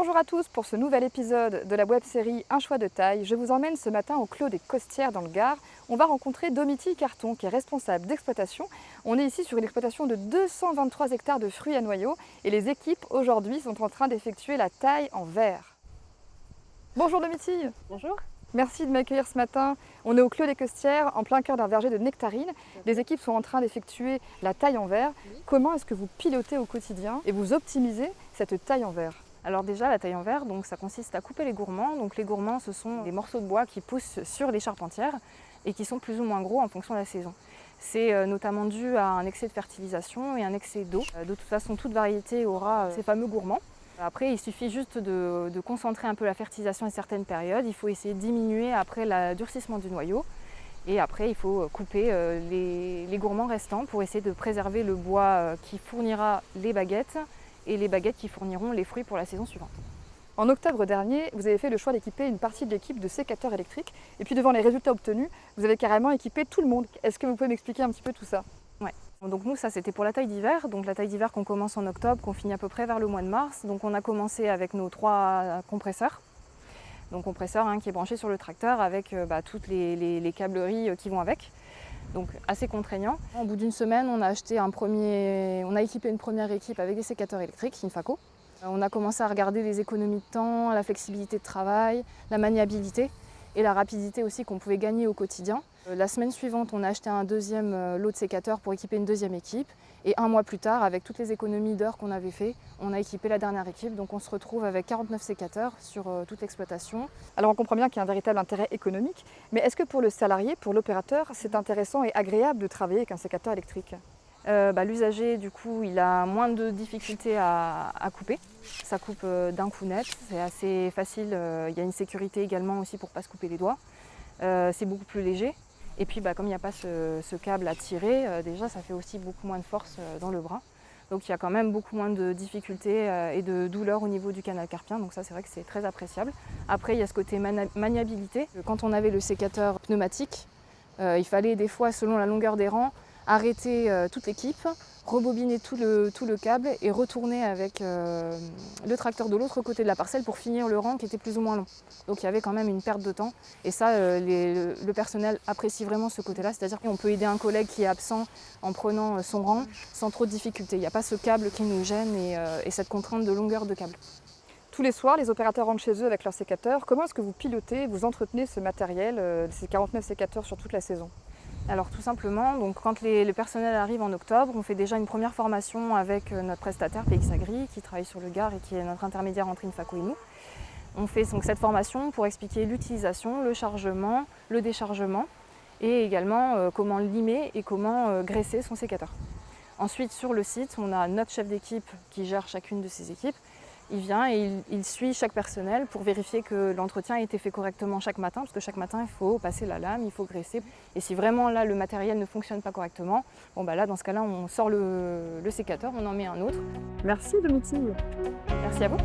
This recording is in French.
Bonjour à tous, pour ce nouvel épisode de la web-série Un choix de taille, je vous emmène ce matin au Clos des Costières dans le Gard. On va rencontrer Domitille Carton qui est responsable d'exploitation. On est ici sur une exploitation de 223 hectares de fruits à noyaux et les équipes aujourd'hui sont en train d'effectuer la taille en verre. Bonjour Domitille. Bonjour. Merci de m'accueillir ce matin. On est au Clos des Costières, en plein cœur d'un verger de nectarines. Les équipes sont en train d'effectuer la taille en verre. Oui. Comment est-ce que vous pilotez au quotidien et vous optimisez cette taille en verre? Alors déjà la taille en verre, donc ça consiste à couper les gourmands. Donc les gourmands, ce sont des morceaux de bois qui poussent sur les charpentières et qui sont plus ou moins gros en fonction de la saison. C'est notamment dû à un excès de fertilisation et un excès d'eau. De toute façon, toute variété aura ces fameux gourmands. Après, il suffit juste de concentrer un peu la fertilisation à certaines périodes. Il faut essayer de diminuer après le durcissement du noyau. Et après, il faut couper les gourmands restants pour essayer de préserver le bois qui fournira les baguettes et les baguettes qui fourniront les fruits pour la saison suivante. En octobre dernier, vous avez fait le choix d'équiper une partie de l'équipe de sécateurs électriques. Et puis devant les résultats obtenus, vous avez carrément équipé tout le monde. Est-ce que vous pouvez m'expliquer un petit peu tout ça? Ouais. Donc nous, ça c'était pour la taille d'hiver. Donc la taille d'hiver qu'on commence en octobre, qu'on finit à peu près vers le mois de mars. Donc on a commencé avec nos 3 compresseurs. Donc compresseur qui est branché sur le tracteur avec toutes les câbleries qui vont avec. Donc assez contraignant. Au bout d'une semaine, on a équipé une première équipe avec des sécateurs électriques, Infaco. On a commencé à regarder les économies de temps, la flexibilité de travail, la maniabilité et la rapidité aussi qu'on pouvait gagner au quotidien. La semaine suivante, on a acheté un deuxième lot de sécateurs pour équiper une deuxième équipe. Et un mois plus tard, avec toutes les économies d'heures qu'on avait fait, on a équipé la dernière équipe. Donc on se retrouve avec 49 sécateurs sur toute l'exploitation. Alors on comprend bien qu'il y a un véritable intérêt économique, mais est-ce que pour le salarié, pour l'opérateur, c'est intéressant et agréable de travailler avec un sécateur électrique? L'usager, du coup, il a moins de difficultés à couper. Ça coupe d'un coup net, c'est assez facile. Il y a une sécurité également aussi pour ne pas se couper les doigts. C'est beaucoup plus léger. Et puis comme il n'y a pas ce câble à tirer, déjà ça fait aussi beaucoup moins de force dans le bras. Donc il y a quand même beaucoup moins de difficultés et de douleurs au niveau du canal carpien. Donc ça c'est vrai que c'est très appréciable. Après il y a ce côté maniabilité. Quand on avait le sécateur pneumatique, il fallait des fois, selon la longueur des rangs, arrêter toute l'équipe, rebobiner tout le câble et retourner avec le tracteur de l'autre côté de la parcelle pour finir le rang qui était plus ou moins long. Donc il y avait quand même une perte de temps et ça le personnel apprécie vraiment ce côté-là, c'est-à-dire qu'on peut aider un collègue qui est absent en prenant son rang sans trop de difficultés. Il n'y a pas ce câble qui nous gêne et cette contrainte de longueur de câble. Tous les soirs, les opérateurs rentrent chez eux avec leurs sécateurs. Comment est-ce que vous pilotez, vous entretenez ce matériel, ces 49 sécateurs sur toute la saison? Alors tout simplement, donc, quand le personnel arrive en octobre, on fait déjà une première formation avec notre prestataire PX Agri qui travaille sur le Gard et qui est notre intermédiaire entre Infaco et nous. On fait donc cette formation pour expliquer l'utilisation, le chargement, le déchargement et également comment limer et comment graisser son sécateur. Ensuite sur le site, on a notre chef d'équipe qui gère chacune de ces équipes. Il vient et il suit chaque personnel pour vérifier que l'entretien a été fait correctement chaque matin, parce que chaque matin il faut passer la lame, il faut graisser. Et si vraiment là le matériel ne fonctionne pas correctement, là dans ce cas-là on sort le sécateur, on en met un autre. Merci Domitille. Merci à vous.